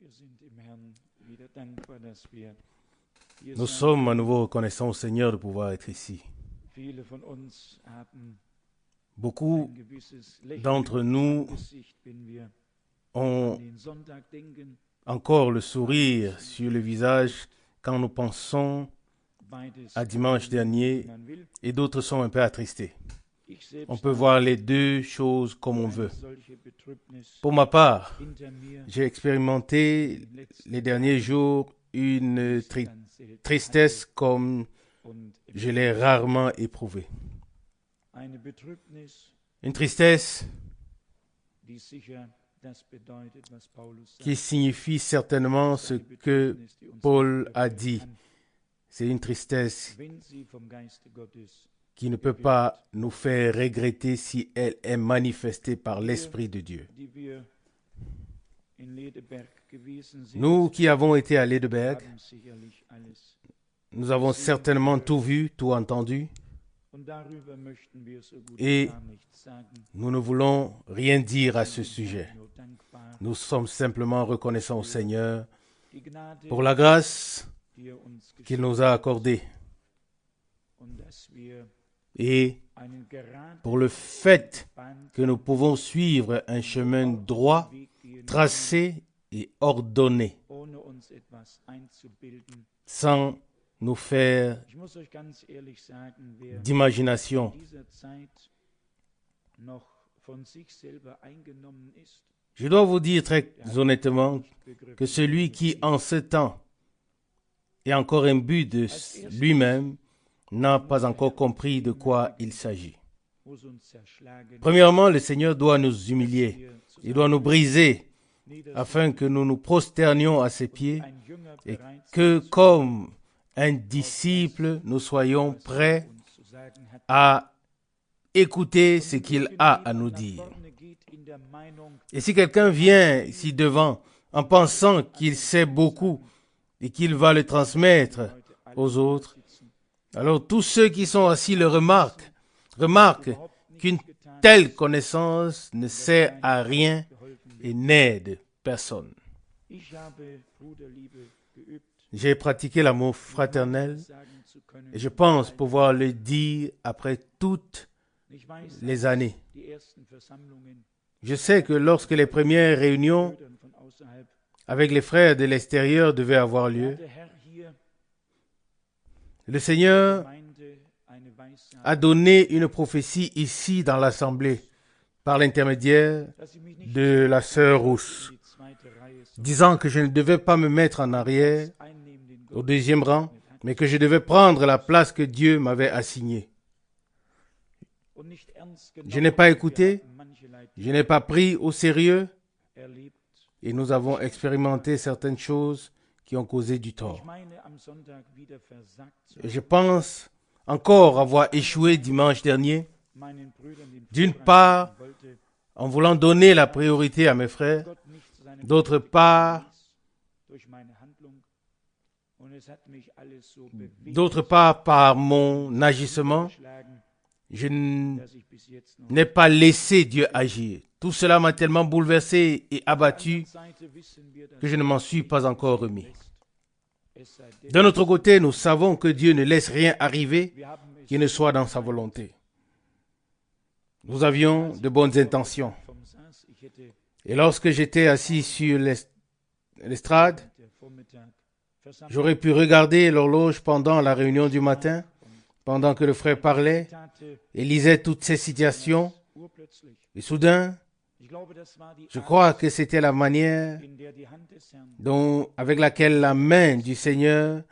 Wir sind dem Herrn wieder dankbar, dass wir hier Nous sein sommes à können. nouveau reconnaissants au Seigneur de pouvoir être ici. Viele von uns haben Beaucoup ein gewisses Lächeln d'entre auf nous dem Gesicht, wenn wir ont an den Sonntag denken. encore le sourire sur le visage quand nous pensons Beides à kann dimanche man dernier wie man will. et d'autres sont un peu attristés. Ich selbst On peut habe voir les deux choses comme on eine veut. solche Betrübnis Pour ma part, hinter mir, j'ai expérimenté die im letzten les derniers jours une ganz selten tristesse comme hatte und je l'ai rarement éprouvée. eine Betrübnis, Une tristesse die sicher das bedeutet, was Paulus qui sagt. signifie certainement ce Eine que Betrübnis, die uns Paul nicht a erfüllen dit. kann, C'est une tristesse wenn sie vom Geiste Gottes qui ne peut pas nous faire regretter si elle est manifestée par l'Esprit de Dieu. die wir in Ledeberg gewesen sind, Nous qui avons été à Ledeberg, haben sicherlich alles. nous avons certainement tout vu, tout entendu, Und darüber möchten wir so gut Et gar nichts sagen. nous ne voulons rien dire à ce sujet. Nur dankbar. Nous sommes simplement reconnaissants au Seigneur Die Gnade, pour la grâce die er uns qu'il geschenkt nous a accordée und dass wir et einen geraden pour le fait Band que nous pouvons suivre un chemin droit, Weg gehen, tracé et ordonné, ohne uns etwas einzubilden. sans nous faire Ich muss euch ganz ehrlich sagen, wer d'imagination. in dieser Zeit noch von sich selber eingenommen ist, Je dois vous dire très der hat honnêtement nicht begriffen, que celui worum qui es en ce temps est encore imbu de lui-même n'a pas encore compris de quoi il s'agit. geht, muss uns zerschlagen, Premièrement, le Seigneur doit nous humilier, wir il doit nous briser niedersinken, afin que nous nous prosternions à ses pieds ein Jünger et bereit que sein, comme un disciple, nous soyons was er prêts uns zu sagen hat. à écouter ce Und qu'il wenn a à jemand nous nach dire. vorne geht in der Meinung, Et si quelqu'un vient ici devant en pensant qu'il sait beaucoup et qu'il va le transmettre heute alle aux autres, sitzen, alors tous ceux qui sont assis le remarquent überhaupt nichts qu'une getan telle connaissance ne sert à rien geholfen wird. et n'aide personne. Ich habe Bruderliebe geübt, J'ai pratiqué l'amour fraternel sagen zu können. et je pense pouvoir le dire après toutes Ich weiß, les années. die ersten Versammlungen Je sais que lorsque les premières réunions Brüdern von außerhalb, avec les frères de l'extérieur devaient avoir da lieu, hat der Herr hier le Seigneur Gemeinde eine Weissagung, a donné une prophétie ici dans l'assemblée par l'intermédiaire dass ich mich nicht de la sœur Rousse, in die zweite Reihe, sondern disant que je ne devais pas me mettre en arrière einnehmen, den au Gott deuxième rang, mais que je devais prendre la place que Dieu m'avait assignée. und nicht ernst Je n'ai pas écouté, genommen. Manche Leid je n'ai pas pris au sérieux erlebt. et nous avons expérimenté certaines choses qui ont causé du tort. Ich meine, am Sonntag wieder versagt zu Et je pense encore avoir échoué dimanche dernier, meinen Brüdern den d'une Vorrang part geben wollte, en voulant donner la priorité à mes frères, Gott nicht zu seinem d'autre Glück part, ließ durch meine Handlung. Und es hat mich alles so bewegt, d'autre part par mon agissement, geschlagen, je n- dass ich bis jetzt noch n'ai pas laissé Dieu agir. Tout cela m'a tellement bouleversé et abattu Seite wissen wir, dass que je ne m'en suis pas encore remis. es sei denn, D'un autre côté, nous savons que Dieu ne laisse rien arriver wir haben es qui ne soit dans sa volonté. Nous avions de bonnes intentions. vom Saß, ich hätte Et lorsque j'étais assis sur l'estrade, der Vormittag versammelt j'aurais pu regarder l'horloge pendant la réunion du matin, pendant que le frère parlait Tate et lisait toutes ces situations. urplötzlich. Et soudain, Ich glaube, das war die je Art, crois que c'était la manière in der die Hand des Herrn, avec laquelle la main du Seigneur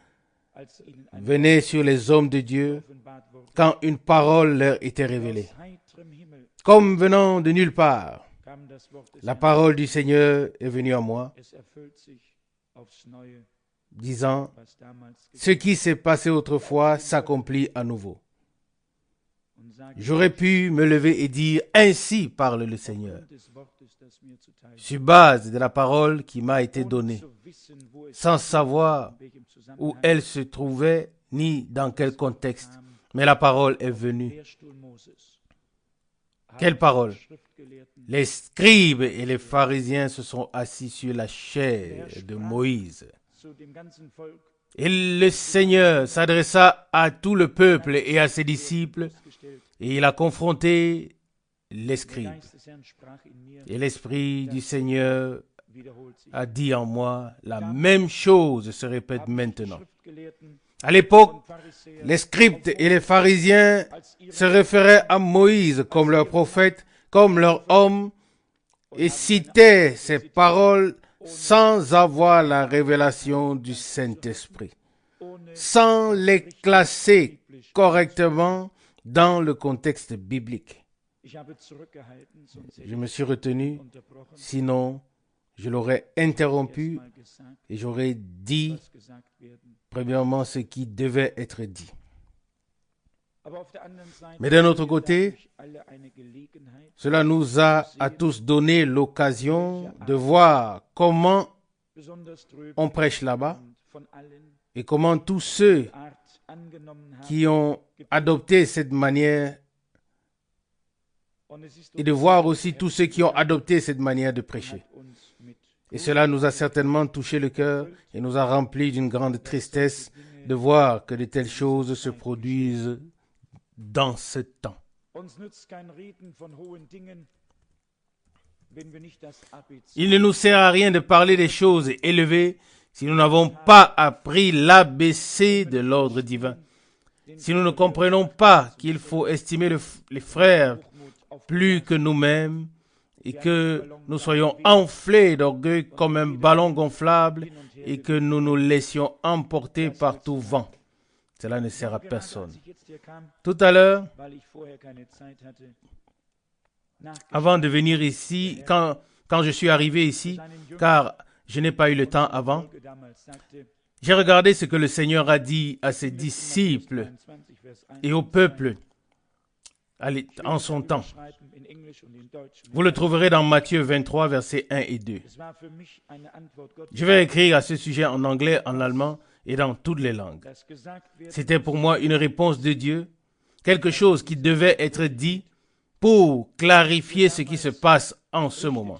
als ihnen ein venait sur les hommes de Dieu offenbart wurde, quand une parole leur était révélée. aus heiterem Himmel Comme venant de nulle part, kam das Wort des la Herrn. parole du Seigneur est venue à moi, Es erfüllt sich aufs Neue, disant, was damals ce qui s'est passé autrefois s'accomplit à nouveau. und sage J'aurais pu me lever et dire, ainsi parle le Seigneur, aufgrund des Wortes, das mir zuteil sur base de la parole qui m'a été ohne donnée, zu wissen, wo es sans in savoir welchem où Zusammenhang elle se trouvait ni dans quel contexte. kam, Mais la parole est venue. Lehrstuhl Moses. Quelle parole! Les scribes et les pharisiens se sont assis sur la chair de Moïse. Et le Seigneur s'adressa à tout le peuple et à ses disciples, et il a confronté les scribes. Et l'Esprit du Seigneur a dit en moi, la même chose se répète maintenant. À l'époque, les scribes et les pharisiens se référaient à Moïse comme leur prophète, comme leur homme, et citaient ses paroles sans avoir la révélation du Saint-Esprit, sans les classer correctement dans le contexte biblique. Je me suis retenu, sinon je l'aurais interrompu et j'aurais dit premièrement ce qui devait être dit. Mais d'un autre côté, cela nous a à tous donné l'occasion de voir comment on prêche là-bas et comment tous ceux qui ont adopté cette manière et de voir aussi tous ceux qui ont adopté cette manière de prêcher. Et cela nous a certainement touché le cœur et nous a rempli d'une grande tristesse de voir que de telles choses se produisent dans ce temps. Il ne nous sert à rien de parler des choses élevées si nous n'avons pas appris l'ABC de l'ordre divin. Si nous ne comprenons pas qu'il faut estimer les frères plus que nous-mêmes et que nous soyons enflés d'orgueil comme un ballon gonflable et que nous nous laissions emporter par tout vent. Cela ne sert à personne. Tout à l'heure, avant de venir ici, quand je suis arrivé ici, car je n'ai pas eu le temps avant, j'ai regardé ce que le Seigneur a dit à ses disciples et au peuple en son temps. Vous le trouverez dans Matthieu 23, versets 1 et 2. Je vais écrire à ce sujet en anglais, en allemand et dans toutes les langues. C'était pour moi une réponse de Dieu, quelque chose qui devait être dit pour clarifier ce qui se passe en ce moment.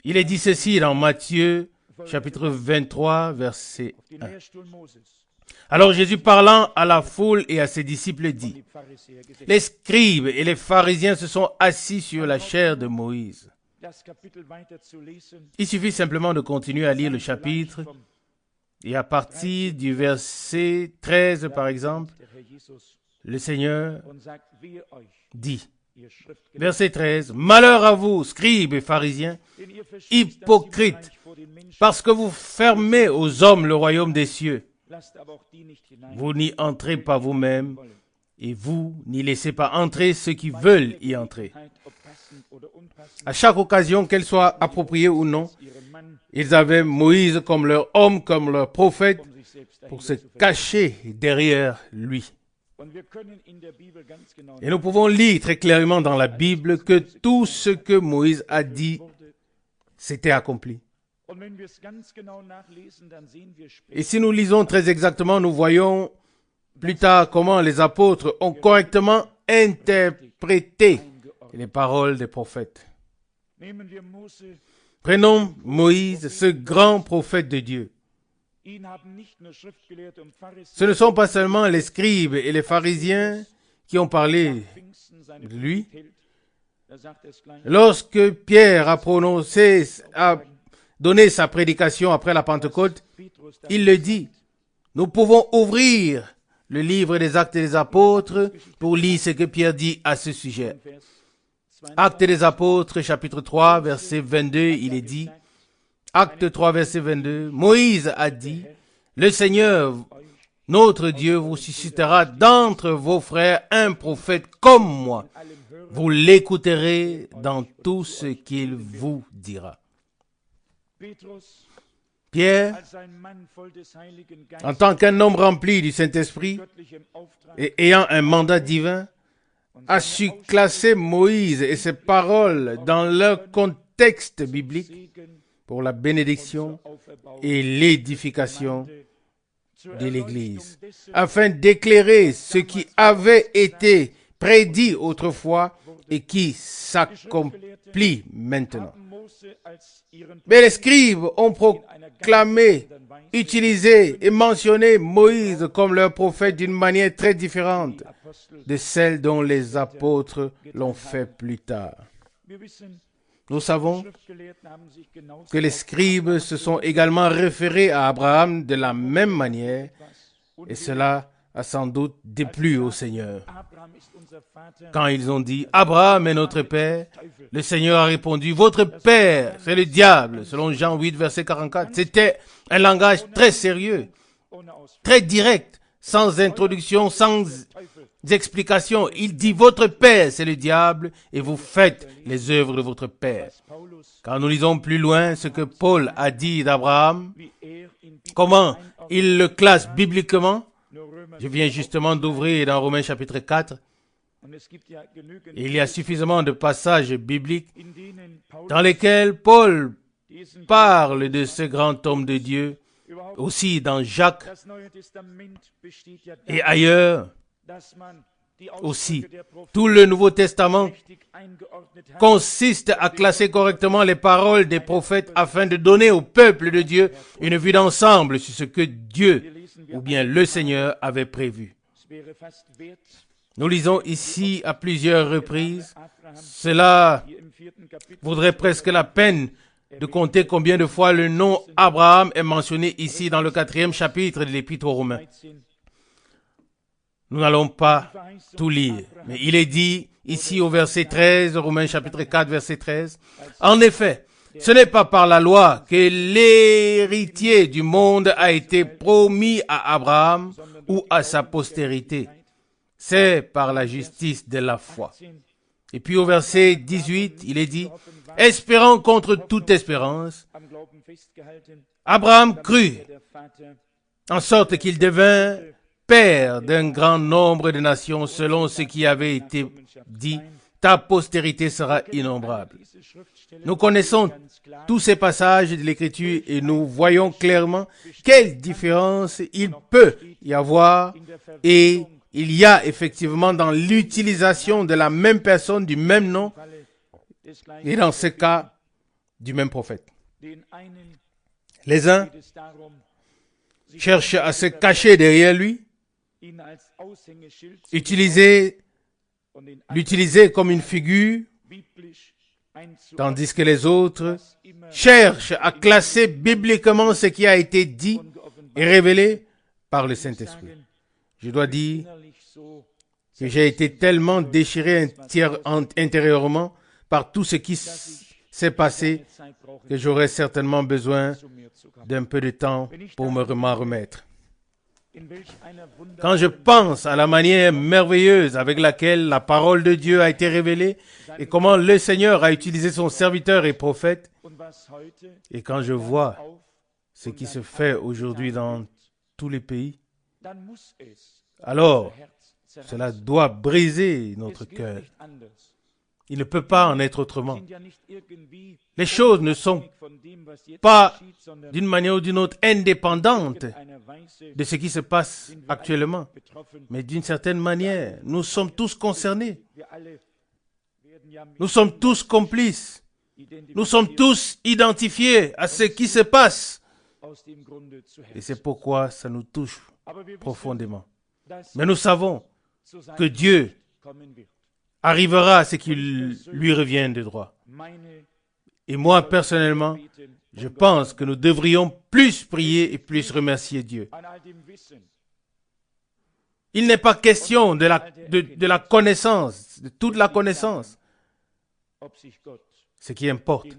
Il est dit ceci dans Matthieu, chapitre 23, verset 1. Alors Jésus, parlant à la foule et à ses disciples, dit, « Les scribes et les pharisiens se sont assis sur la chair de Moïse. » Il suffit simplement de continuer à lire le chapitre et à partir du verset 13, par exemple, le Seigneur dit, verset 13, « Malheur à vous, scribes et pharisiens, hypocrites, parce que vous fermez aux hommes le royaume des cieux. Vous n'y entrez pas vous-même, et vous n'y laissez pas entrer ceux qui veulent y entrer. » À chaque occasion, qu'elle soit appropriée ou non, ils avaient Moïse comme leur homme, comme leur prophète, pour se cacher derrière lui. Et nous pouvons lire très clairement dans la Bible que tout ce que Moïse a dit s'était accompli. Et si nous lisons très exactement, nous voyons plus tard comment les apôtres ont correctement interprété les paroles des prophètes. Prenons Moïse, ce grand prophète de Dieu. Ce ne sont pas seulement les scribes et les pharisiens qui ont parlé de lui. Lorsque Pierre a donné sa prédication après la Pentecôte, il le dit. Nous pouvons ouvrir le livre des Actes des Apôtres pour lire ce que Pierre dit à ce sujet. Actes des Apôtres, chapitre 3, verset 22, il est dit, Acte 3, verset 22, Moïse a dit, le Seigneur, notre Dieu, vous suscitera d'entre vos frères un prophète comme moi. Vous l'écouterez dans tout ce qu'il vous dira. Pierre, en tant qu'un homme rempli du Saint-Esprit et ayant un mandat divin, a su classer Moïse et ses paroles dans leur contexte biblique pour la bénédiction et l'édification de l'Église, afin d'éclairer ce qui avait été prédit autrefois et qui s'accomplit maintenant. Mais les scribes ont proclamé, utilisé et mentionné Moïse comme leur prophète d'une manière très différente de celle dont les apôtres l'ont fait plus tard. Nous savons que les scribes se sont également référés à Abraham de la même manière, et cela a sans doute déplu au Seigneur. Quand ils ont dit « Abraham est notre père », le Seigneur a répondu « Votre père, c'est le diable », selon Jean 8, verset 44. C'était un langage très sérieux, très direct, sans introduction, sans explication. Il dit « Votre père, c'est le diable, et vous faites les œuvres de votre père ». Quand nous lisons plus loin ce que Paul a dit d'Abraham, comment il le classe bibliquement, je viens justement d'ouvrir dans Romains chapitre 4, il y a suffisamment de passages bibliques dans lesquels Paul parle de ce grand homme de Dieu, aussi dans Jacques et ailleurs aussi. Tout le Nouveau Testament consiste à classer correctement les paroles des prophètes afin de donner au peuple de Dieu une vue d'ensemble sur ce que Dieu ou bien le Seigneur avait prévu. Nous lisons ici à plusieurs reprises. Cela vaudrait presque la peine de compter combien de fois le nom Abraham est mentionné ici dans le 4e chapitre de l'Épître aux Romains. Nous n'allons pas tout lire, mais il est dit ici au verset 13, Romains chapitre 4, verset 13. En effet, ce n'est pas par la loi que l'héritier du monde a été promis à Abraham ou à sa postérité. C'est par la justice de la foi. Et puis au verset 18, il est dit, espérant contre toute espérance, Abraham crut, en sorte qu'il devint père d'un grand nombre de nations selon ce qui avait été dit, ta postérité sera innombrable. Nous connaissons tous ces passages de l'Écriture et nous voyons clairement quelle différence il peut y avoir et il y a effectivement dans l'utilisation de la même personne, du même nom et dans ce cas, du même prophète. Les uns cherchent à se cacher derrière lui, l'utiliser comme une figure, tandis que les autres cherchent à classer bibliquement ce qui a été dit et révélé par le Saint-Esprit. Je dois dire que j'ai été tellement déchiré intérieurement par tout ce qui s'est passé que j'aurais certainement besoin d'un peu de temps pour m'en remettre. Quand je pense à la manière merveilleuse avec laquelle la parole de Dieu a été révélée et comment le Seigneur a utilisé son serviteur et prophète, et quand je vois ce qui se fait aujourd'hui dans tous les pays, alors cela doit briser notre cœur. Il ne peut pas en être autrement. Les choses ne sont pas d'une manière ou d'une autre indépendantes de ce qui se passe actuellement. Mais d'une certaine manière, nous sommes tous concernés. Nous sommes tous complices. Nous sommes tous identifiés à ce qui se passe. Et c'est pourquoi ça nous touche profondément. Mais nous savons que Dieu arrivera à ce qui lui revient de droit. Et moi, personnellement, je pense que nous devrions plus prier et plus remercier Dieu. Il n'est pas question de la connaissance, de toute la connaissance. Ce qui importe,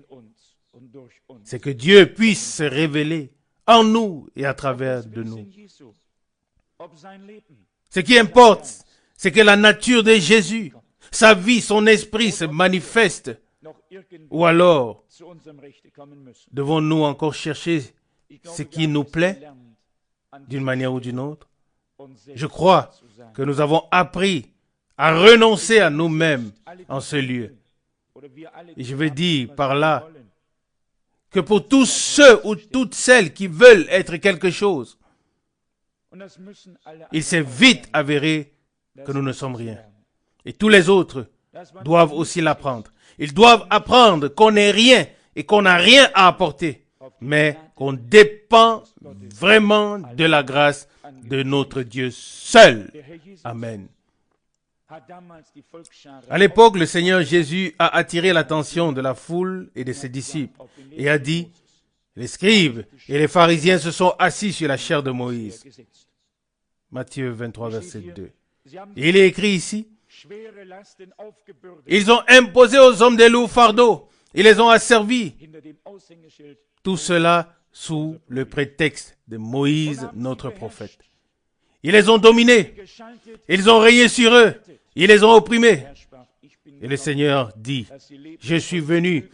c'est que Dieu puisse se révéler en nous et à travers de nous. Ce qui importe, c'est que la nature de Jésus, sa vie, son esprit se manifeste. Ou alors, devons-nous encore chercher ce qui nous plaît d'une manière ou d'une autre? Je crois que nous avons appris à renoncer à nous-mêmes en ce lieu. Et je veux dire par là que pour tous ceux ou toutes celles qui veulent être quelque chose, il s'est vite avéré que nous ne sommes rien. Et tous les autres doivent aussi l'apprendre. Ils doivent apprendre qu'on n'est rien et qu'on n'a rien à apporter, mais qu'on dépend vraiment de la grâce de notre Dieu seul. Amen. À l'époque, le Seigneur Jésus a attiré l'attention de la foule et de ses disciples et a dit, les scribes et les pharisiens se sont assis sur la chair de Moïse. Matthieu 23, verset 2. Et il est écrit ici, ils ont imposé aux hommes des lourds fardeaux, ils les ont asservis. Tout cela sous le prétexte de Moïse, notre prophète. Ils les ont dominés, ils ont régné sur eux, ils les ont opprimés. Et le Seigneur dit, je suis venu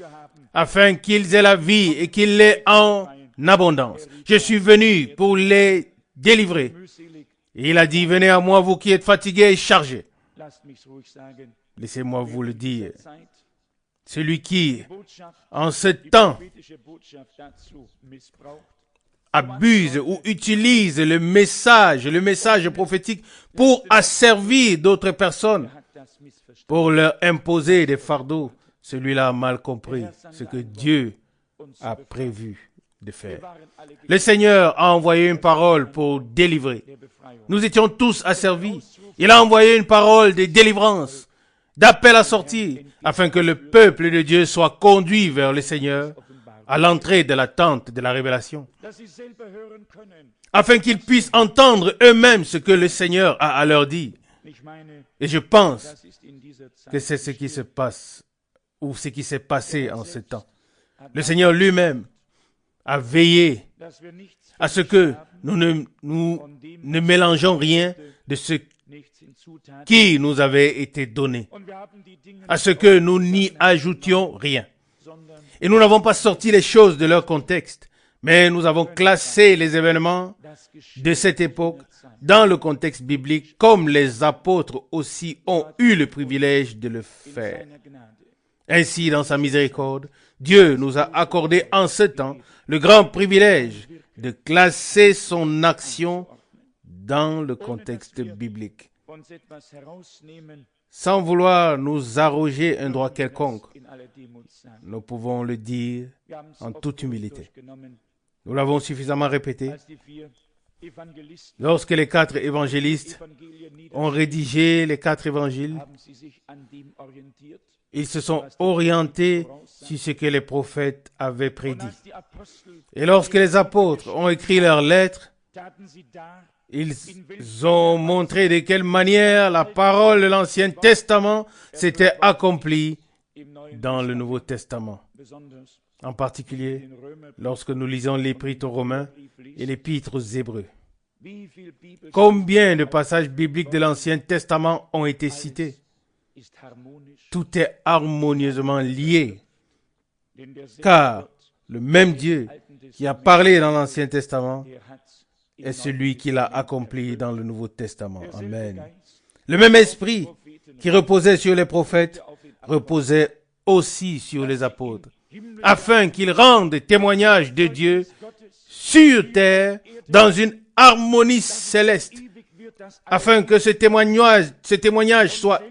afin qu'ils aient la vie et qu'ils l'aient en abondance. Je suis venu pour les délivrer. Et il a dit, venez à moi, vous qui êtes fatigués et chargés. Laissez-moi vous le dire. Celui qui, en ce temps, abuse ou utilise le message prophétique pour asservir d'autres personnes, pour leur imposer des fardeaux, celui-là a mal compris ce que Dieu a prévu de faire. Le Seigneur a envoyé une parole pour délivrer. Nous étions tous asservis. Il a envoyé une parole de délivrance, d'appel à sortir, afin que le peuple de Dieu soit conduit vers le Seigneur à l'entrée de la tente de la révélation, afin qu'ils puissent entendre eux-mêmes ce que le Seigneur a à leur dire. Et je pense que c'est ce qui se passe, ou ce qui s'est passé en ce temps. Le Seigneur lui-même a veillé à ce que nous ne mélangeons rien de ce qui nous avait été donné, à ce que nous n'y ajoutions rien. Et nous n'avons pas sorti les choses de leur contexte, mais nous avons classé les événements de cette époque dans le contexte biblique, comme les apôtres aussi ont eu le privilège de le faire. Ainsi, dans sa miséricorde, Dieu nous a accordé en ce temps le grand privilège de classer son action dans le contexte biblique, sans vouloir nous arroger un droit quelconque. Nous pouvons le dire en toute humilité. Nous l'avons suffisamment répété. Lorsque les 4 évangélistes ont rédigé les 4 évangiles, ils se sont orientés sur ce que les prophètes avaient prédit. Et lorsque les apôtres ont écrit leurs lettres, ils ont montré de quelle manière la parole de l'Ancien Testament s'était accomplie dans le Nouveau Testament. En particulier, lorsque nous lisons l'Épître aux Romains et l'Épître aux Hébreux. Combien de passages bibliques de l'Ancien Testament ont été cités? Tout est harmonieusement lié, car le même Dieu qui a parlé dans l'Ancien Testament est celui qui l'a accompli dans le Nouveau Testament. Amen. Le même esprit qui reposait sur les prophètes reposait aussi sur les apôtres, afin qu'ils rendent témoignage de Dieu sur terre dans une harmonie céleste, afin que ce témoignage soit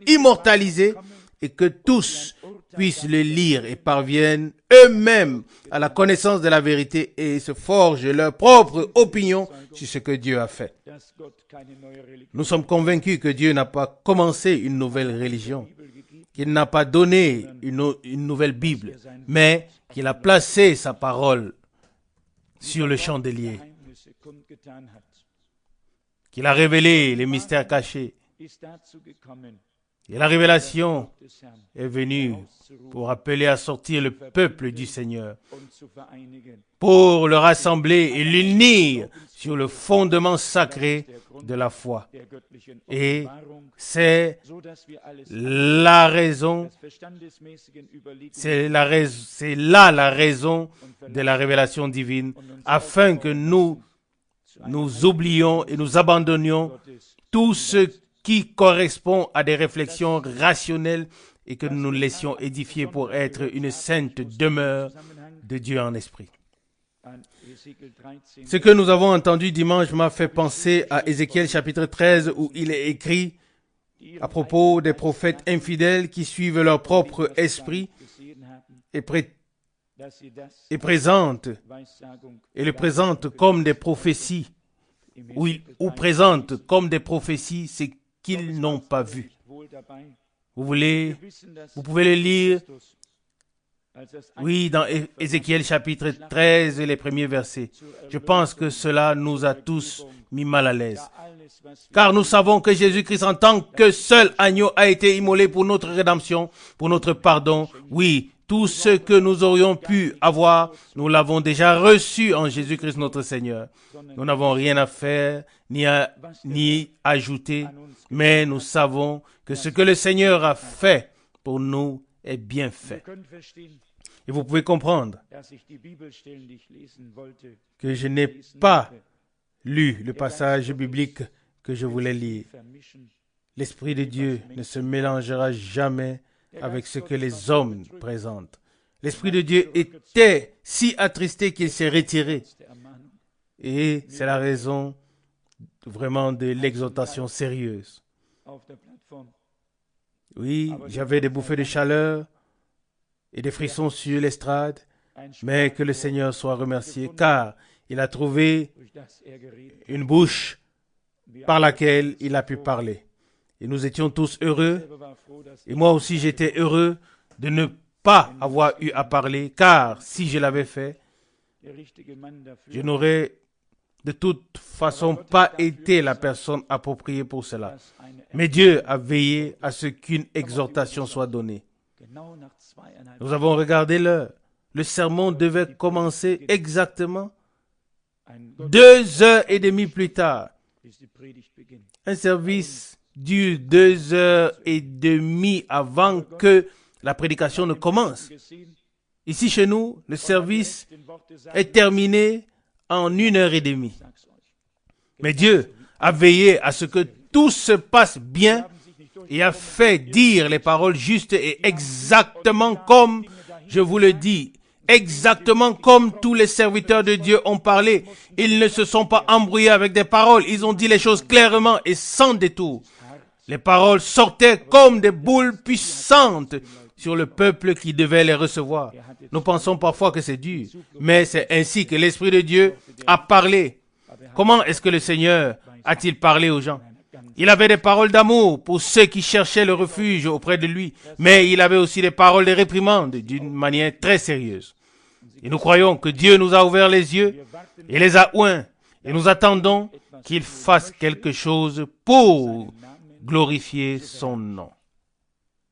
immortalisé et que tous puissent le lire et parviennent eux-mêmes à la connaissance de la vérité et se forgent leur propre opinion sur ce que Dieu a fait. Nous sommes convaincus que Dieu n'a pas commencé une nouvelle religion, qu'il n'a pas donné une nouvelle Bible, mais qu'il a placé sa parole sur le chandelier, qu'il a révélé les mystères cachés. Et la révélation est venue pour appeler à sortir le peuple du Seigneur, pour le rassembler et l'unir sur le fondement sacré de la foi. Et c'est la raison, c'est là la raison de la révélation divine, afin que nous oublions et nous abandonnions tout ce qui correspond à des réflexions rationnelles et que nous nous laissions édifier pour être une sainte demeure de Dieu en esprit. Ce que nous avons entendu dimanche m'a fait penser à Ézéchiel chapitre 13 où il est écrit à propos des prophètes infidèles qui suivent leur propre esprit et le présentent comme des prophéties ou présentent comme des prophéties ce qu'ils n'ont pas vu. Vous pouvez le lire, oui, dans Ézéchiel chapitre 13 et les premiers versets. Je pense que cela nous a tous mis mal à l'aise. Car nous savons que Jésus-Christ en tant que seul agneau a été immolé pour notre rédemption, pour notre pardon. Oui, tout ce que nous aurions pu avoir, nous l'avons déjà reçu en Jésus-Christ notre Seigneur. Nous n'avons rien à faire, ni ajouter, mais nous savons que ce que le Seigneur a fait pour nous est bien fait. Et vous pouvez comprendre que je n'ai pas lu le passage biblique que je voulais lire. L'Esprit de Dieu ne se mélangera jamais avec ce que les hommes présentent. L'Esprit de Dieu était si attristé qu'il s'est retiré. Et c'est la raison vraiment de l'exhortation sérieuse. Oui, j'avais des bouffées de chaleur et des frissons sur l'estrade, mais que le Seigneur soit remercié, car il a trouvé une bouche par laquelle il a pu parler. Et nous étions tous heureux, et moi aussi j'étais heureux de ne pas avoir eu à parler, car si je l'avais fait, je n'aurais de toute façon pas été la personne appropriée pour cela. Mais Dieu a veillé à ce qu'une exhortation soit donnée. Nous avons regardé l'heure. Le sermon devait commencer exactement 2h30 plus tard. Un service dure 2h30 avant que la prédication ne commence. Ici chez nous, le service est terminé en 1h30. Mais Dieu a veillé à ce que tout se passe bien et a fait dire les paroles justes et exactement comme je vous le dis, exactement comme tous les serviteurs de Dieu ont parlé. Ils ne se sont pas embrouillés avec des paroles. Ils ont dit les choses clairement et sans détour. Les paroles sortaient comme des boules puissantes sur le peuple qui devait les recevoir. Nous pensons parfois que c'est dur, mais c'est ainsi que l'Esprit de Dieu a parlé. Comment est-ce que le Seigneur a-t-il parlé aux gens? Il avait des paroles d'amour pour ceux qui cherchaient le refuge auprès de lui, mais il avait aussi des paroles de réprimande d'une manière très sérieuse. Et nous croyons que Dieu nous a ouvert les yeux et les a oints, et nous attendons qu'il fasse quelque chose pour glorifier son nom.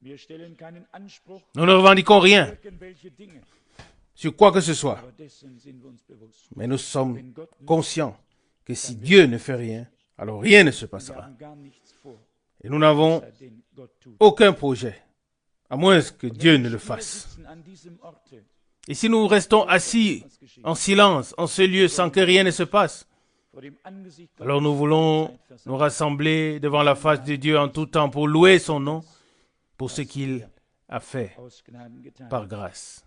Nous ne revendiquons rien sur quoi que ce soit, mais nous sommes conscients que si Dieu ne fait rien, alors rien ne se passera. Et nous n'avons aucun projet, à moins que Dieu ne le fasse. Et si nous restons assis en silence, en ce lieu, sans que rien ne se passe, alors nous voulons nous rassembler devant la face de Dieu en tout temps pour louer son nom, pour ce qu'il a fait par grâce.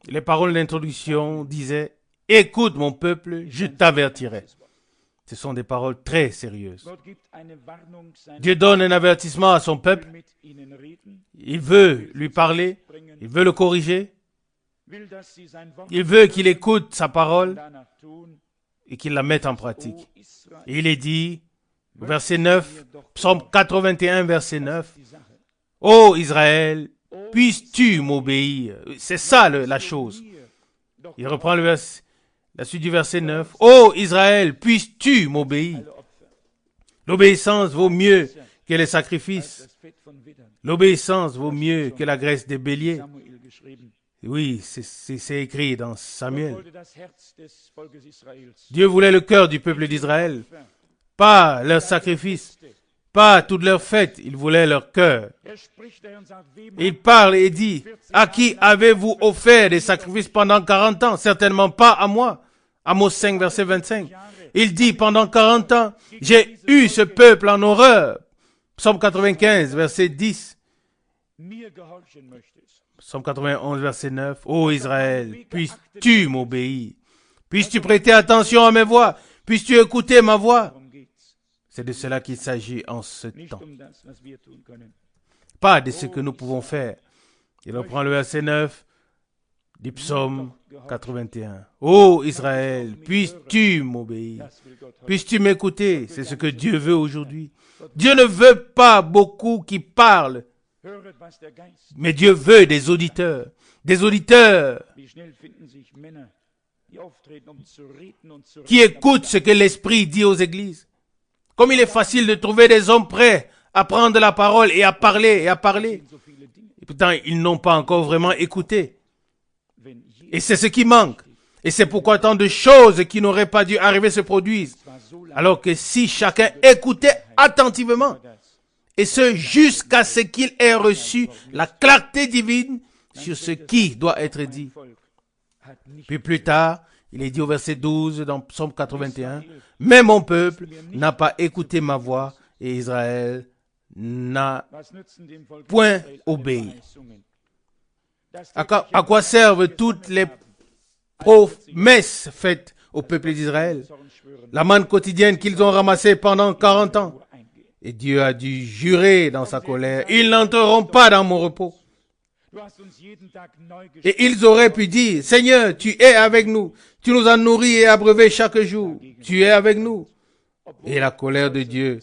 Les paroles d'introduction disaient « Écoute mon peuple, je t'avertirai ». Ce sont des paroles très sérieuses. Dieu donne un avertissement à son peuple. Il veut lui parler, il veut le corriger. Il veut qu'il écoute sa parole et qu'il la mette en pratique. Et il est dit, verset 9, Psaume 81, verset 9, « Ô Israël, puisses-tu m'obéir ?» C'est ça la chose. Il reprend la suite du verset 9. « Ô Israël, puisses-tu m'obéir ?» L'obéissance vaut mieux que les sacrifices. L'obéissance vaut mieux que la graisse des béliers. Oui, c'est écrit dans Samuel. Dieu voulait le cœur du peuple d'Israël, pas leur sacrifice, pas toutes leurs fêtes, il voulait leur cœur. Il parle et dit, « À qui avez-vous offert des sacrifices pendant 40 ans? Certainement pas à moi. » Amos 5, verset 25. Il dit, « Pendant 40 ans, j'ai eu ce peuple en horreur. » Psaume 95, verset 10. Psaume 91, verset 9. Ô Israël, puisses-tu m'obéir? Puisses-tu prêter attention à mes voix? Puisses-tu écouter ma voix? C'est de cela qu'il s'agit en ce temps. Pas de ce que nous pouvons faire. Il reprend le verset 9 du psaume 81. Ô Israël, puisses-tu m'obéir? Puisses-tu m'écouter? C'est ce que Dieu veut aujourd'hui. Dieu ne veut pas beaucoup qui parlent, mais Dieu veut des auditeurs. Des auditeurs qui écoutent ce que l'Esprit dit aux églises. Comme il est facile de trouver des hommes prêts à prendre la parole et à parler et à parler. Et pourtant, ils n'ont pas encore vraiment écouté. Et c'est ce qui manque. Et c'est pourquoi tant de choses qui n'auraient pas dû arriver se produisent. Alors que si chacun écoutait attentivement, et ce jusqu'à ce qu'il ait reçu la clarté divine sur ce qui doit être dit. Puis plus tard, il est dit au verset 12 dans Psaume 81, « Mais mon peuple n'a pas écouté ma voix et Israël n'a point obéi. » À quoi servent toutes les promesses faites au peuple d'Israël? La manne quotidienne qu'ils ont ramassée pendant 40 ans. Et Dieu a dû jurer dans sa colère, « Ils n'entreront pas dans mon repos. » Et ils auraient pu dire, « Seigneur, tu es avec nous. Tu nous as nourris et abreuvés chaque jour. Tu es avec nous. » Et la colère de Dieu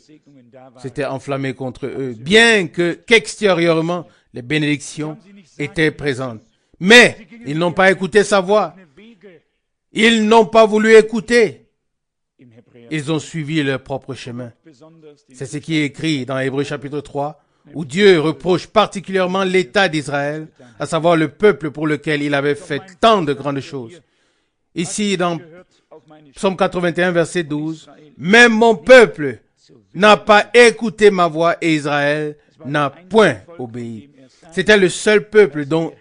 s'était enflammée contre eux, bien qu'extérieurement, les bénédictions étaient présentes. Mais ils n'ont pas écouté sa voix. Ils n'ont pas voulu écouter. Ils ont suivi leur propre chemin. C'est ce qui est écrit dans Hébreux chapitre 3, où Dieu reproche particulièrement l'État d'Israël, à savoir le peuple pour lequel il avait fait tant de grandes choses. Ici, dans Psaume 81, verset 12, « Même mon peuple n'a pas écouté ma voix et Israël n'a point obéi. » C'était le seul peuple dont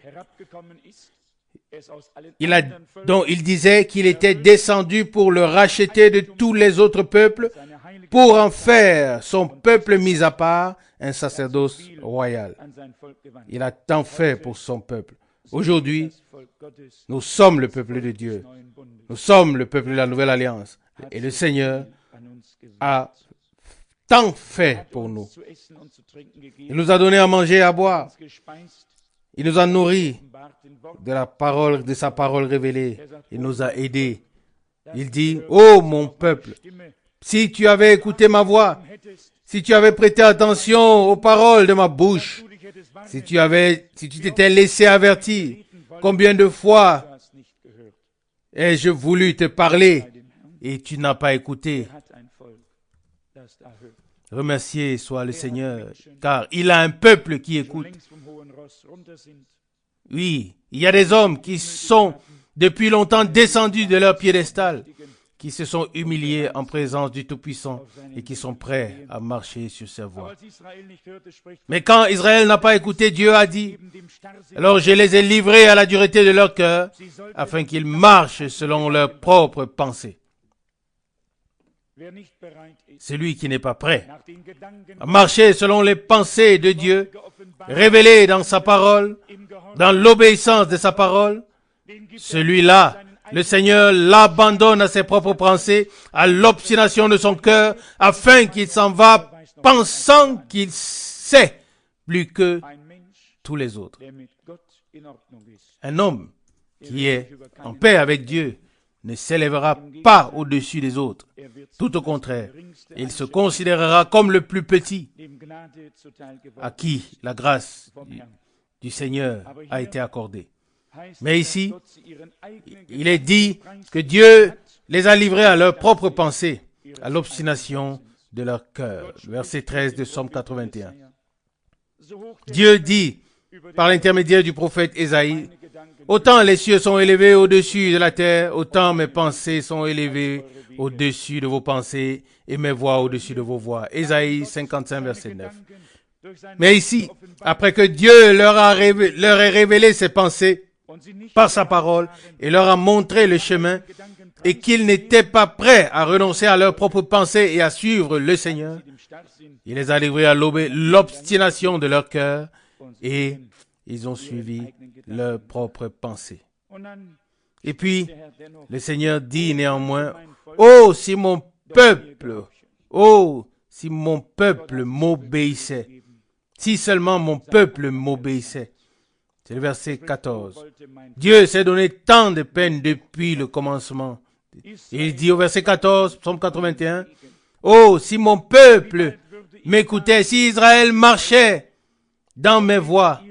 il disait qu'il était descendu pour le racheter de tous les autres peuples, pour en faire son peuple mis à part, un sacerdoce royal. Il a tant fait pour son peuple. Aujourd'hui, nous sommes le peuple de Dieu. Nous sommes le peuple de la Nouvelle Alliance. Et le Seigneur a tant fait pour nous. Il nous a donné à manger et à boire. Il nous a nourris de sa parole révélée. Il nous a aidés. Il dit, « Oh mon peuple, si tu avais écouté ma voix, si tu avais prêté attention aux paroles de ma bouche, si tu t'étais laissé avertir, combien de fois ai-je voulu te parler et tu n'as pas écouté. » Remercié soit le Seigneur, car il a un peuple qui écoute. Oui, il y a des hommes qui sont depuis longtemps descendus de leur piédestal, qui se sont humiliés en présence du Tout-Puissant et qui sont prêts à marcher sur sa voie. Mais quand Israël n'a pas écouté, Dieu a dit, « Alors je les ai livrés à la dureté de leur cœur, afin qu'ils marchent selon leurs propres pensées. » Celui qui n'est pas prêt à marcher selon les pensées de Dieu, révélées dans sa parole, dans l'obéissance de sa parole, celui-là, le Seigneur l'abandonne à ses propres pensées, à l'obstination de son cœur, afin qu'il s'en va pensant qu'il sait plus que tous les autres. Un homme qui est en paix avec Dieu ne s'élèvera pas au-dessus des autres. Tout au contraire, il se considérera comme le plus petit, à qui la grâce du Seigneur a été accordée. Mais ici, il est dit que Dieu les a livrés à leurs propres pensées, à l'obstination de leur cœur. Verset 13 de Psaume 81. Dieu dit, par l'intermédiaire du prophète Ésaïe, « Autant les cieux sont élevés au-dessus de la terre, autant mes pensées sont élevées au-dessus de vos pensées et mes voix au-dessus de vos voix. » Ésaïe 55, verset 9. Mais ici, après que Dieu leur ait révélé ses pensées par sa parole et leur a montré le chemin et qu'ils n'étaient pas prêts à renoncer à leurs propres pensées et à suivre le Seigneur, il les a livrés à l'obstination de leur cœur et ils ont suivi leurs propres pensées. Et puis, le Seigneur dit néanmoins, « Oh, si mon peuple m'obéissait, si seulement mon peuple m'obéissait. » C'est le verset 14. Dieu s'est donné tant de peine depuis le commencement. Et il dit au verset 14, psaume 81, « Oh, si mon peuple m'écoutait, si Israël marchait dans mes voies. »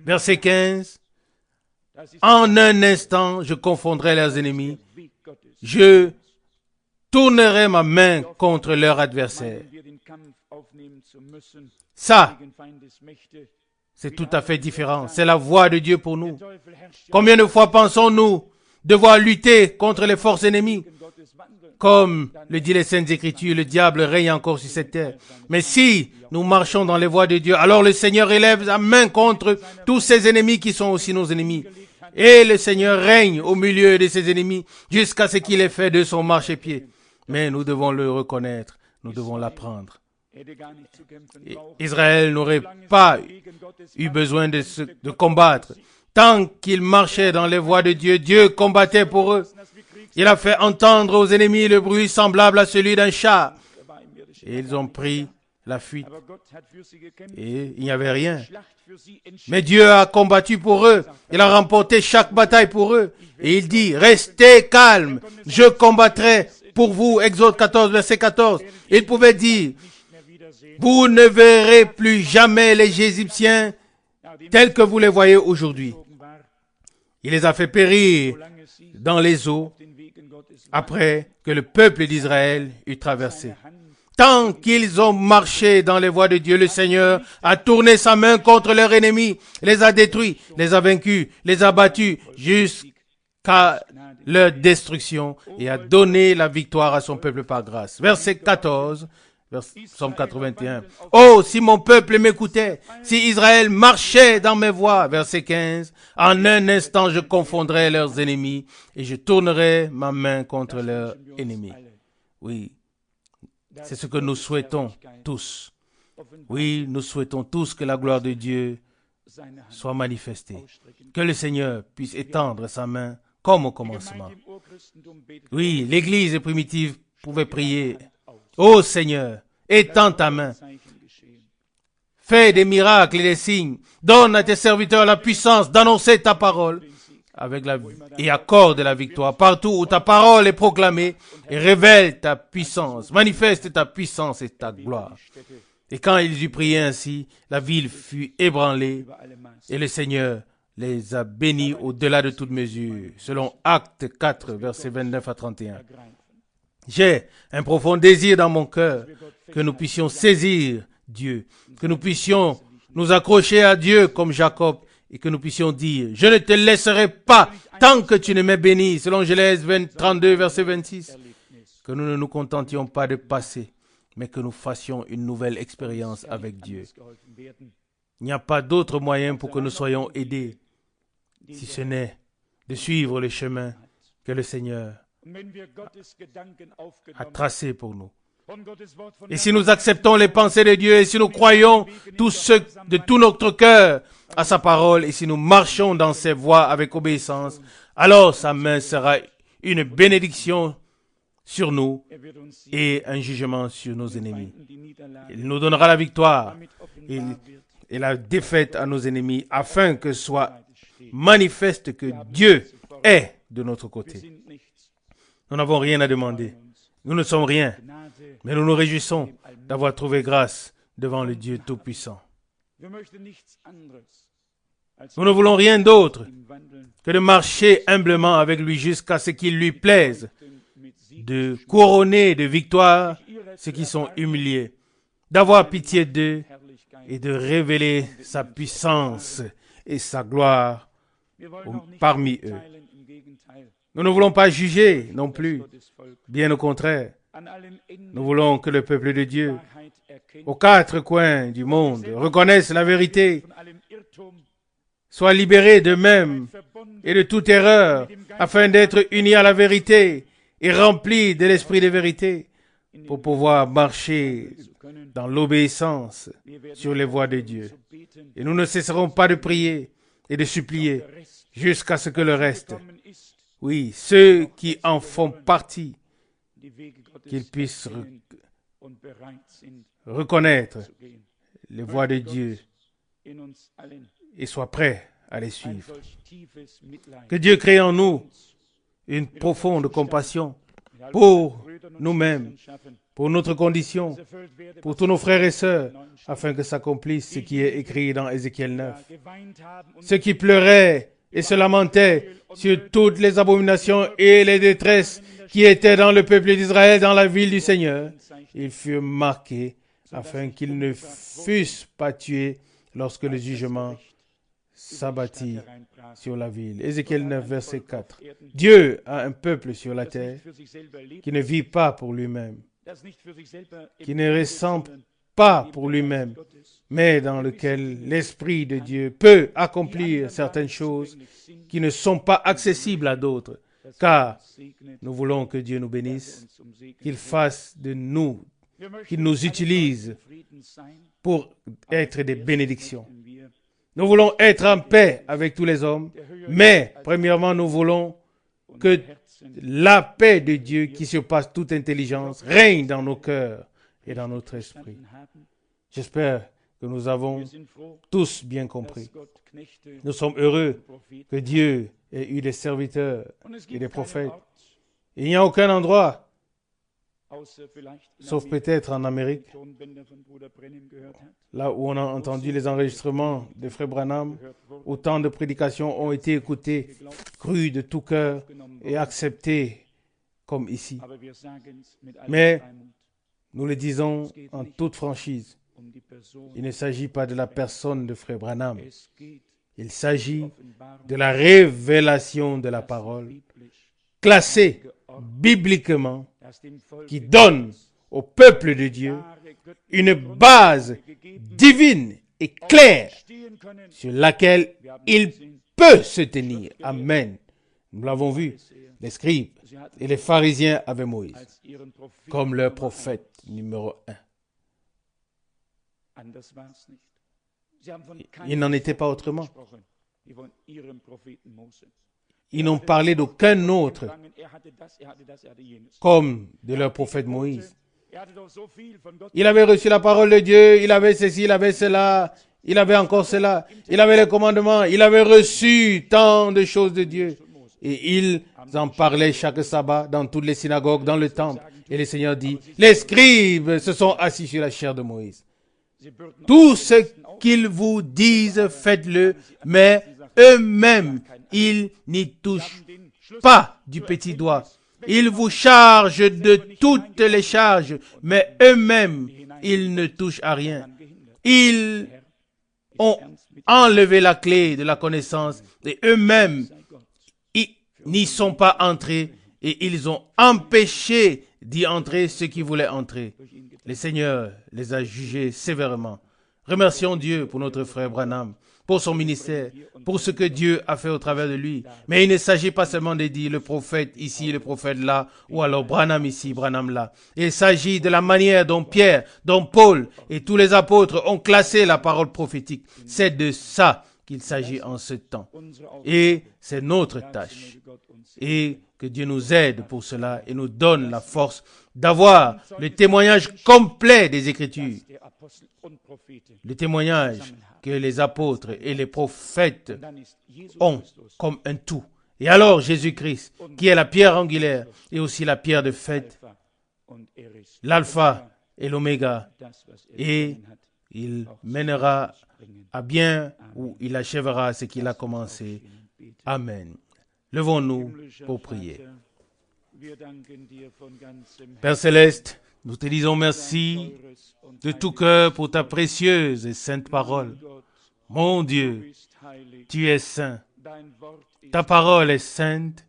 Verset 15, « En un instant, je confondrai leurs ennemis. Je tournerai ma main contre leurs adversaires. » Ça, c'est tout à fait différent. C'est la voix de Dieu pour nous. Combien de fois pensons-nous devoir lutter contre les forces ennemies? Comme le dit les Saintes Écritures, le diable règne encore sur cette terre. Mais si nous marchons dans les voies de Dieu, alors le Seigneur élève sa main contre tous ses ennemis qui sont aussi nos ennemis. Et le Seigneur règne au milieu de ses ennemis jusqu'à ce qu'il ait fait de son marchepied. Mais nous devons le reconnaître, nous devons l'apprendre. Israël n'aurait pas eu besoin de combattre. Tant qu'ils marchaient dans les voies de Dieu, Dieu combattait pour eux. Il a fait entendre aux ennemis le bruit semblable à celui d'un char. Et ils ont pris la fuite. Et il n'y avait rien. Mais Dieu a combattu pour eux. Il a remporté chaque bataille pour eux. Et il dit, restez calmes, je combattrai pour vous. Exode 14, verset 14. Il pouvait dire, vous ne verrez plus jamais les Égyptiens tels que vous les voyez aujourd'hui. Il les a fait périr dans les eaux après que le peuple d'Israël eut traversé. Tant qu'ils ont marché dans les voies de Dieu, le Seigneur a tourné sa main contre leurs ennemis, les a détruits, les a vaincus, les a battus jusqu'à leur destruction et a donné la victoire à son peuple par grâce. Verset 14, Psaume 81. Oh, si mon peuple m'écoutait, si Israël marchait dans mes voies. Verset 15. En un instant, je confondrai leurs ennemis et je tournerai ma main contre leurs ennemis. Oui, c'est ce que nous souhaitons tous. Oui, nous souhaitons tous que la gloire de Dieu soit manifestée. Que le Seigneur puisse étendre sa main comme au commencement. Oui, l'Église primitive pouvait prier. Ô Seigneur, étends ta main. Fais des miracles et des signes. Donne à tes serviteurs la puissance d'annoncer ta parole et accorde la victoire partout où ta parole est proclamée et révèle ta puissance, manifeste ta puissance et ta gloire. Et quand ils eurent prié ainsi, la ville fut ébranlée et le Seigneur les a bénis au-delà de toute mesure, selon Actes 4, versets 29 à 31. J'ai un profond désir dans mon cœur que nous puissions saisir Dieu, que nous puissions nous accrocher à Dieu comme Jacob et que nous puissions dire, je ne te laisserai pas tant que tu ne m'aies béni, selon Genèse 32, verset 26. Que nous ne nous contentions pas de passer, mais que nous fassions une nouvelle expérience avec Dieu. Il n'y a pas d'autre moyen pour que nous soyons aidés, si ce n'est de suivre le chemin que le Seigneur a tracé pour nous. Et si nous acceptons les pensées de Dieu, et si nous croyons de tout notre cœur à sa parole, et si nous marchons dans ses voies avec obéissance, alors sa main sera une bénédiction sur nous et un jugement sur nos ennemis. Il nous donnera la victoire et la défaite à nos ennemis, afin que soit manifeste que Dieu est de notre côté. Nous n'avons rien à demander. Nous ne sommes rien. Mais nous nous réjouissons d'avoir trouvé grâce devant le Dieu Tout-Puissant. Nous ne voulons rien d'autre que de marcher humblement avec lui jusqu'à ce qu'il lui plaise de couronner de victoire ceux qui sont humiliés, d'avoir pitié d'eux et de révéler sa puissance et sa gloire parmi eux. Nous ne voulons pas juger non plus, bien au contraire. Nous voulons que le peuple de Dieu, aux quatre coins du monde, reconnaisse la vérité, soit libéré d'eux-mêmes et de toute erreur, afin d'être unis à la vérité et remplis de l'esprit de vérité. pour pouvoir marcher dans l'obéissance sur les voies de Dieu. Et nous ne cesserons pas de prier et de supplier jusqu'à ce que le reste, oui, ceux qui en font partie, qu'ils puissent reconnaître les voies de Dieu et soient prêts à les suivre. Que Dieu crée en nous une profonde compassion pour nous-mêmes, pour notre condition, pour tous nos frères et sœurs, afin que s'accomplisse ce qui est écrit dans Ézéchiel 9. Ceux qui pleuraient et se lamentaient sur toutes les abominations et les détresses qui étaient dans le peuple d'Israël, dans la ville du Seigneur, ils furent marqués afin qu'ils ne fussent pas tués lorsque le jugement s'abattit sur la ville. Ézéchiel 9, verset 4. Dieu a un peuple sur la terre qui ne vit pas pour lui-même, qui ne ressent pas pour lui-même, mais dans lequel l'Esprit de Dieu peut accomplir certaines choses qui ne sont pas accessibles à d'autres, car nous voulons que Dieu nous bénisse, qu'il fasse de nous, qu'il nous utilise pour être des bénédictions. Nous voulons être en paix avec tous les hommes, mais premièrement, nous voulons que la paix de Dieu qui surpasse toute intelligence règne dans nos cœurs et dans notre esprit. J'espère que nous avons tous bien compris. Nous sommes heureux que Dieu ait eu des serviteurs et des prophètes. Il n'y a aucun endroit, sauf peut-être en Amérique, là où on a entendu les enregistrements de Frère Branham, où tant de prédications ont été écoutées, crues de tout cœur et acceptées comme ici. Mais nous le disons en toute franchise, il ne s'agit pas de la personne de Frère Branham. Il s'agit de la révélation de la parole, classée bibliquement, qui donne au peuple de Dieu une base divine et claire sur laquelle il peut se tenir. Amen. Nous l'avons vu, les scribes et les pharisiens avaient Moïse comme leur prophète numéro 1. Il n'en était pas autrement. Ils n'ont parlé d'aucun autre comme de leur prophète Moïse. Il avait reçu la parole de Dieu, il avait ceci, il avait cela, il avait encore cela, il avait les commandements, il avait reçu tant de choses de Dieu. Et ils en parlaient chaque sabbat dans toutes les synagogues, dans le temple. Et le Seigneur dit, les scribes se sont assis sur la chair de Moïse. Tout ce qu'ils vous disent, faites-le, mais eux-mêmes, ils n'y touchent pas du petit doigt. Ils vous chargent de toutes les charges, mais eux-mêmes, ils ne touchent à rien. Ils ont enlevé la clé de la connaissance et eux-mêmes, ils n'y sont pas entrés et ils ont empêché d'y entrer ceux qui voulaient entrer. Le Seigneur les a jugés sévèrement. Remercions Dieu pour notre frère Branham, pour son ministère, pour ce que Dieu a fait au travers de lui. Mais il ne s'agit pas seulement de dire le prophète ici, le prophète là, ou alors Branham ici, Branham là. Il s'agit de la manière dont Pierre, dont Paul et tous les apôtres ont classé la parole prophétique. C'est de ça qu'il s'agit en ce temps. Et c'est notre tâche. Et que Dieu nous aide pour cela et nous donne la force d'avoir le témoignage complet des Écritures. Le témoignage que les apôtres et les prophètes ont comme un tout. Et alors Jésus-Christ, qui est la pierre angulaire et aussi la pierre de faite, l'alpha et l'oméga, et il mènera à bien ou il achèvera ce qu'il a commencé. Amen. Levons-nous pour prier. Père Céleste, nous te disons merci de tout cœur pour ta précieuse et sainte parole. Mon Dieu, tu es saint. Ta parole est sainte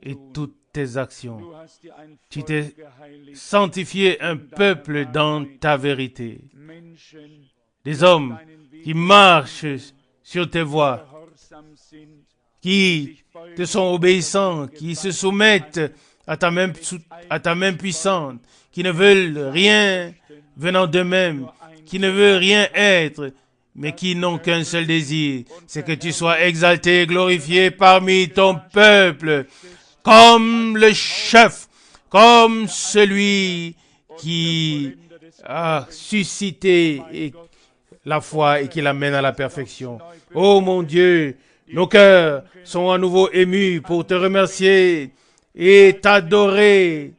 et toutes tes actions. Tu t'es sanctifié un peuple dans ta vérité. Des hommes qui marchent sur tes voies, qui te sont obéissants, qui se soumettent à ta main puissante, qui ne veulent rien venant d'eux-mêmes, qui ne veulent rien être, mais qui n'ont qu'un seul désir, c'est que tu sois exalté et glorifié parmi ton peuple, comme le chef, comme celui qui a suscité la foi et qui l'amène à la perfection. Oh mon Dieu, nos cœurs sont à nouveau émus pour te remercier et t'adorer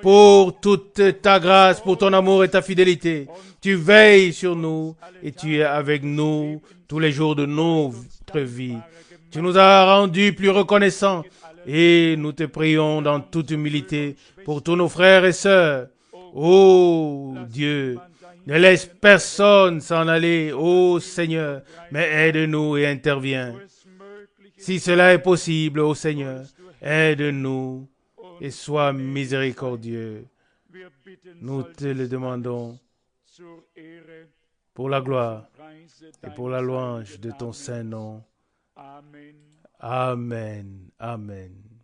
pour toute ta grâce, pour ton amour et ta fidélité. Tu veilles sur nous et tu es avec nous tous les jours de notre vie. Tu nous as rendus plus reconnaissants et nous te prions dans toute humilité pour tous nos frères et sœurs. Oh Dieu, ne laisse personne s'en aller, ô Seigneur, mais aide-nous et interviens. Si cela est possible, ô Seigneur, aide-nous et sois miséricordieux. Nous te le demandons pour la gloire et pour la louange de ton saint nom. Amen. Amen.